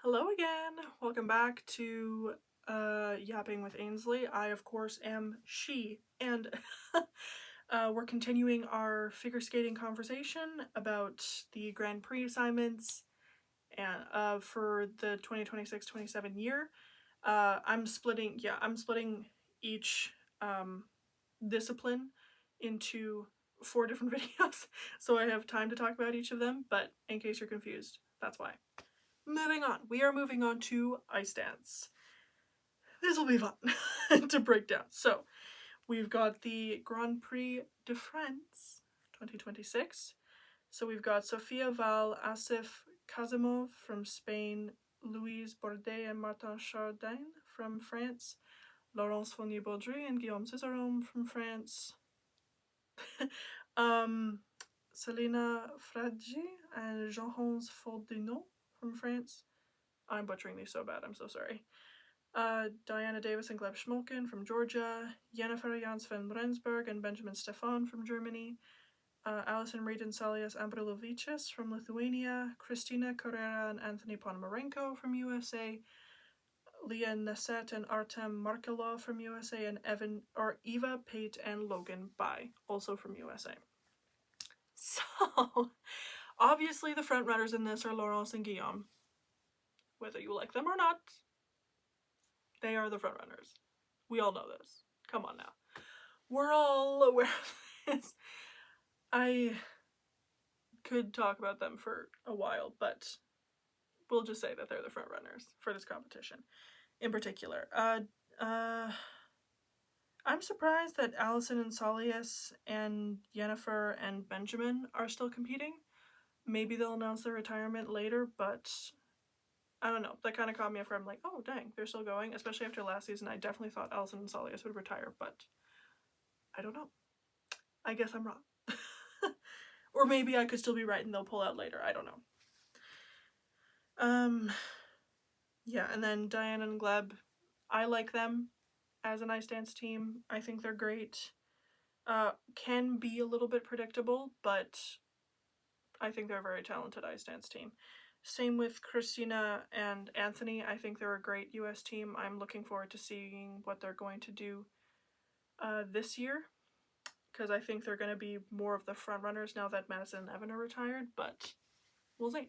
Hello again! Welcome back to Yapping with Ainsley. I, of course, am she, and we're continuing our figure skating conversation about the Grand Prix assignments and for the 2026-27 year. I'm splitting each discipline into 4 different videos, so I have time to talk about each of them, but in case you're confused, that's why. Moving on. We are moving on to ice dance. This will be fun to break down. So, we've got the Grand Prix de France 2026. So, we've got Sofia Val, Asif Kazimov from Spain, Louise Bordet and Martin Chardin from France, Laurence Fournier-Baudry and Guillaume Cizeron from France, Selena Fraggi and Jean-Hans Fordunot from France. I'm butchering these so bad, I'm so sorry. Diana Davis and Gleb Schmolken from Georgia, Jennifer Jans van Rensburg and Benjamin Stefan from Germany, Alison Reid and Salias Ambrilovicis from Lithuania, Christina Carrera and Anthony Ponomarenko from USA, Leah Nesset and Artem Markelov from USA, and Eva Pate and Logan Bai, also from USA. So, obviously the front runners in this are Laurence and Guillaume. Whether you like them or not, they are the front runners. We all know this. Come on now. We're all aware of this. I could talk about them for a while, but we'll just say that they're the front runners for this competition in particular. I'm surprised that Allison and Salias and Jennifer and Benjamin are still competing. Maybe they'll announce their retirement later, but I don't know. That kind of caught me off guard. I'm like, oh dang, they're still going. Especially after last season, I definitely thought Allison and Salias would retire, but I don't know. I guess I'm wrong. Or maybe I could still be right and they'll pull out later. I don't know. Yeah, and then Diana and Gleb, I like them as an ice dance team. I think they're great. Can be a little bit predictable, but I think they're a very talented ice dance team. Same with Christina and Anthony. I think they're a great US team. I'm looking forward to seeing what they're going to do this year, because I think they're going to be more of the front runners now that Madison and Evan are retired, but we'll see.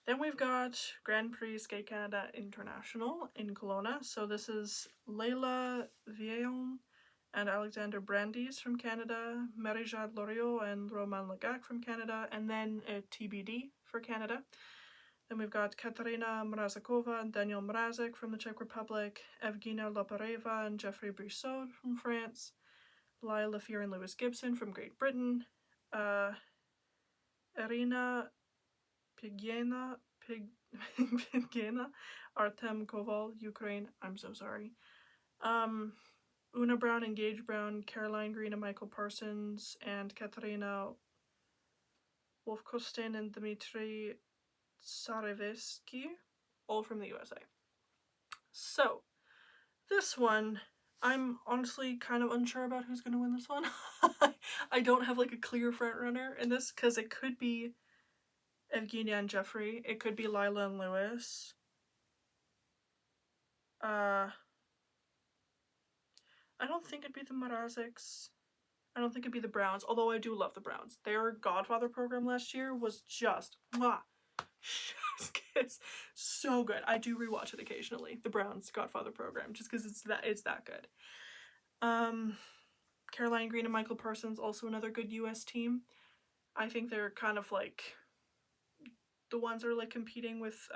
Then we've got Grand Prix Skate Canada International in Kelowna. So this is Leila Vieillon and Alexander Brandes from Canada, Marie-Jade Loriot and Roman Legac from Canada, and then a TBD for Canada. Then we've got Katarina Mrazakova and Daniel Mrazek from the Czech Republic, Evgenia Lopareva and Jeffrey Brissot from France, Lyle Lafere and Lewis Gibson from Great Britain, Irina Pigiena, Artem Koval, Ukraine. I'm so sorry. Una Brown and Gage Brown, Caroline Green and Michael Parsons, and Katarina Wolfkosten and Dmitry Tsarevsky, all from the USA. So, this one, I'm honestly kind of unsure about who's going to win this one. I don't have like a clear front runner in this, because it could be Evgenia and Jeffrey, it could be Lila and Lewis. I don't think it'd be the Mrazeks. I don't think it'd be the Browns, although I do love the Browns. Their Godfather program last year was just it's so good. I do rewatch it occasionally, the Browns Godfather program, just because it's that good. Caroline Green and Michael Parsons, also another good US team. I think they're kind of like the ones that are like competing with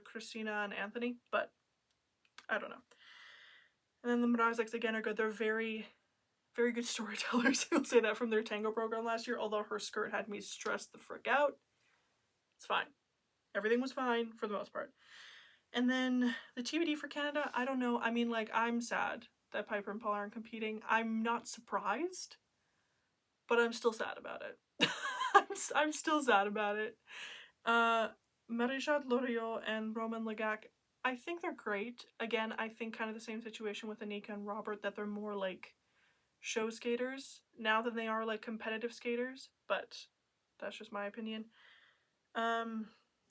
Christina and Anthony, but I don't know. And then the Mrazeks again are good. They're very, very good storytellers. I'll say that from their tango program last year, although her skirt had me stressed the frick out. It's fine. Everything was fine for the most part. And then the TBD for Canada, I don't know. I mean, like, I'm sad that Piper and Paul aren't competing. I'm not surprised, but I'm still sad about it. I'm still sad about it. Marie-Jade Loriot and Roman Legac, I think they're great. Again, I think kind of the same situation with Anika and Robert, that they're more like show skaters now than they are like competitive skaters, but that's just my opinion.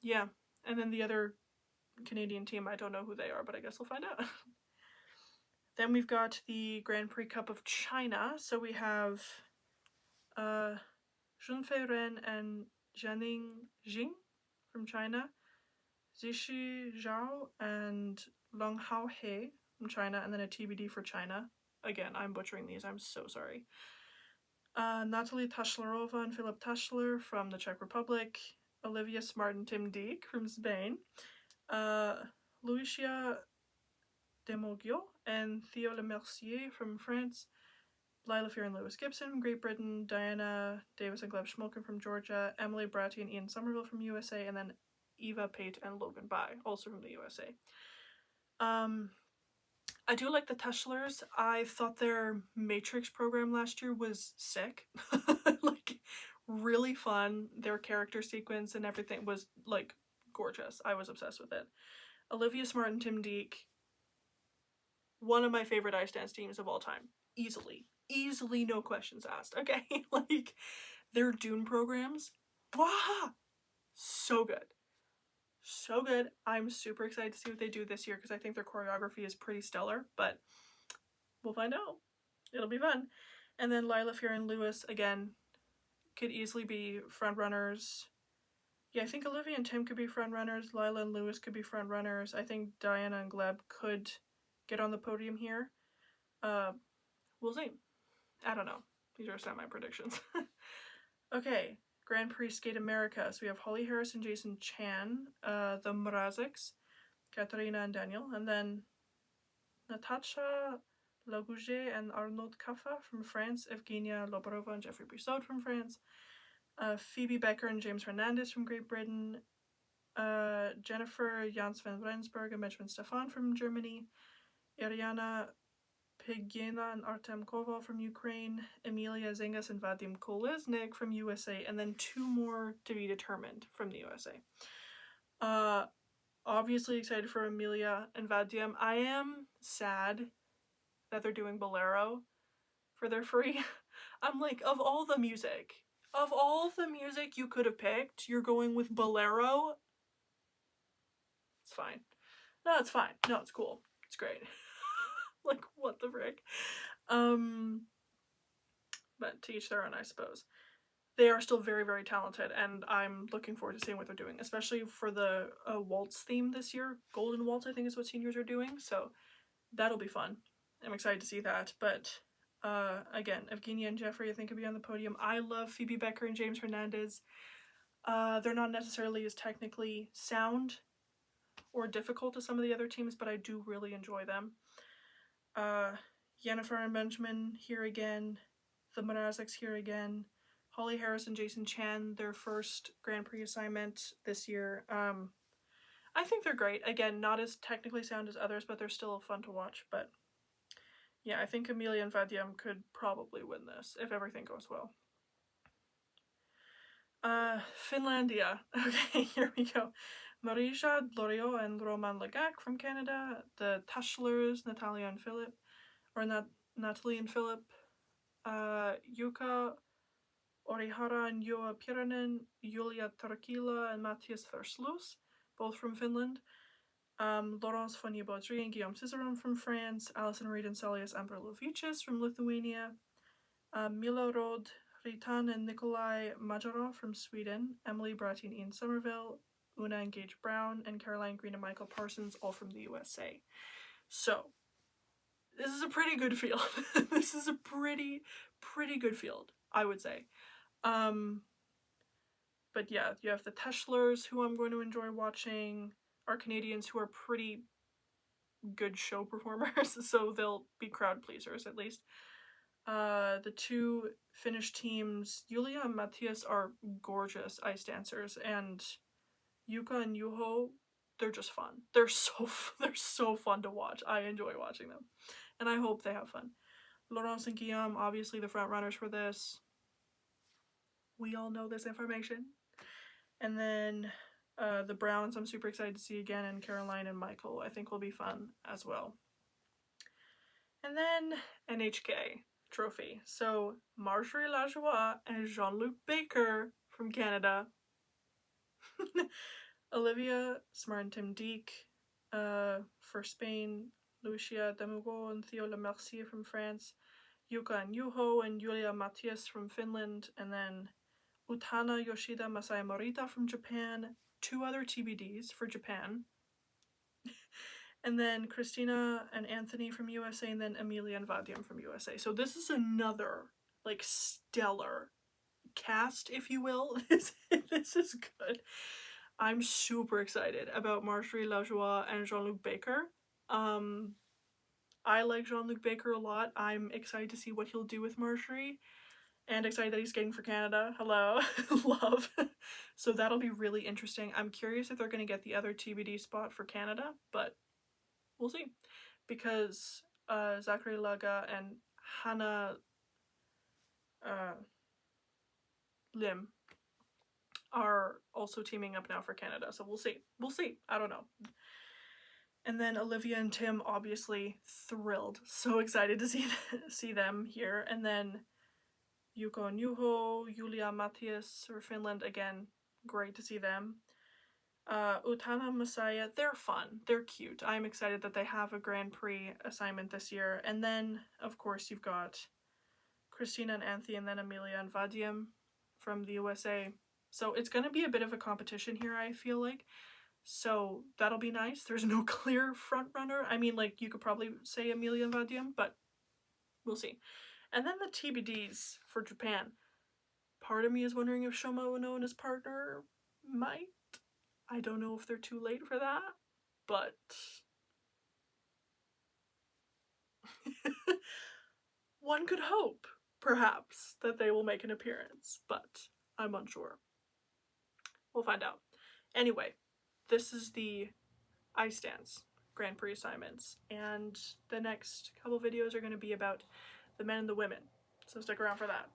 Yeah, And then the other Canadian team, I don't know who they are, but I guess we'll find out. Then we've got the Grand Prix Cup of China. So we have Junfei Ren and Jianing Jing from China, Zixi Zhao and Longhao He from China, and then a TBD for China. Again, I'm butchering these, I'm so sorry. Natalie Tashlarova and Philip Tashler from the Czech Republic, Olivia Smart and Tim Deek from Spain, Lucia Demogio and Theo Lemercier from France, Lila Fear and Lewis Gibson from Great Britain, Diana Davis and Gleb Schmolken from Georgia, Emily Bratty and Ian Somerville from USA, and then Eva Pate and Logan Bai, also from the USA. I do like the Teschlers. I thought their Matrix program last year was sick. Like, really fun. Their character sequence and everything was, like, gorgeous. I was obsessed with it. Olivia Smart and Tim Deek, one of my favorite ice dance teams of all time. Easily. Easily, no questions asked. Okay? Like, their Dune programs, wow! So good. So good. I'm super excited to see what they do this year because I think their choreography is pretty stellar, but we'll find out. It'll be fun. And then Lila Fear and Lewis, again, could easily be front runners. Yeah, I think Olivia and Tim could be front runners. Lila and Lewis could be front runners. I think Diana and Gleb could get on the podium here. We'll see. I don't know. These are semi predictions. Okay, Grand Prix Skate America. So we have Holly Harris and Jason Chan, the Mraziks, Katarina and Daniel, and then Natasha Lagouget and Arnaud Kaffa from France, Evgenia Lobarova and Jeffrey Brissot from France, Phoebe Becker and James Hernandez from Great Britain, Jennifer Jans van Rensburg and Benjamin Stefan from Germany, Ariana Pigina and Artem Koval from Ukraine, Emilia Zingas and Vadim Kolesnik from USA, and then 2 more to be determined from the USA. Obviously excited for Emilia and Vadim. I am sad that they're doing Bolero for their free. I'm like, of all the music you could have picked, you're going with Bolero? It's fine. No, it's fine. No, it's cool. It's great. Like, what the frick? But to each their own, I suppose. They are still very, very talented, and I'm looking forward to seeing what they're doing, especially for the waltz theme this year. Golden Waltz, I think, is what seniors are doing, so that'll be fun. I'm excited to see that, but again, Evgenia and Jeffrey, I think, could be on the podium. I love Phoebe Becker and James Hernandez. They're not necessarily as technically sound or difficult as some of the other teams, but I do really enjoy them. Jennifer and Benjamin here again. The Mraziks here again. Holly Harris and Jason Chan, their first Grand Prix assignment this year. I think they're great. Again, not as technically sound as others, but they're still fun to watch. But yeah, I think Emilia and Vadim could probably win this if everything goes well. Finlandia. Okay, here we go. Marija Dlorio and Roman Lagak from Canada. The Tashlers, Natalia and Philip. Or Natalie and Philip. Yuka Orihara and Joa Piranen, Julia Tarkila and Matthias Verslus, both from Finland. Laurence Fournier-Baudry and Guillaume Cizeron from France. Alison Reid and Saulius Amberlovichis from Lithuania. Milorod Ritan and Nikolai Majarov from Sweden. Emily Bratty and Ian Somerville. Una and Gage Brown. And Caroline Green and Michael Parsons, all from the USA. So, this is a pretty good field. This is a pretty good field, I would say. But yeah, you have the Teschlers, who I'm going to enjoy watching, our Canadians, who are pretty good show performers, so they'll be crowd pleasers at least. The 2 Finnish teams, Julia and Matthias, are gorgeous ice dancers, and Yuka and Juho, they're just fun. They're so fun to watch. I enjoy watching them, and I hope they have fun. Laurence and Guillaume, obviously the front runners for this. We all know this information. And then the Browns, I'm super excited to see again, and Caroline and Michael, I think will be fun as well. And then NHK trophy. So Marjorie Lajoie and Jean-Luc Baker from Canada. Olivia, Smart and Tim Deek. For Spain, Lucia Demugo and Theo Lemercier from France. Yuka and Yuho and Yulia Matias from Finland. And then Utana Yoshida Masaya Morita from Japan. 2 other TBDs for Japan. And then Christina and Anthony from USA, and then Amelia and Vadim from USA. So this is another, like, stellar cast, if you will. This is good. I'm super excited about Marjorie Lajoie and Jean-Luc Baker. I like Jean-Luc Baker a lot. I'm excited to see what he'll do with Marjorie, and excited that he's skating for Canada. Hello. Love. So that'll be really interesting. I'm curious if they're going to get the other TBD spot for Canada, but we'll see. Because Zachary Laga and Hannah Lim are also teaming up now for Canada, so we'll see. We'll see. I don't know. And then Olivia and Tim, obviously thrilled. So excited to see them here. And then Yuko and Yuho, Julia Matias for Finland, again, great to see them. Utana Masaya, they're fun. They're cute. I'm excited that they have a Grand Prix assignment this year. And then, of course, you've got Christina and Anthony, and then Amelia and Vadim from the USA. So it's going to be a bit of a competition here, I feel like. So that'll be nice. There's no clear front runner. I mean, like, you could probably say Amelia and Vadim, but we'll see. And then the TBDs for Japan. Part of me is wondering if Shoma Uno and his partner might. I don't know if they're too late for that, but one could hope, perhaps, that they will make an appearance, but I'm unsure. We'll find out. Anyway, this is the Ice Dance Grand Prix assignments, and the next couple videos are going to be about the men and the women, so stick around for that.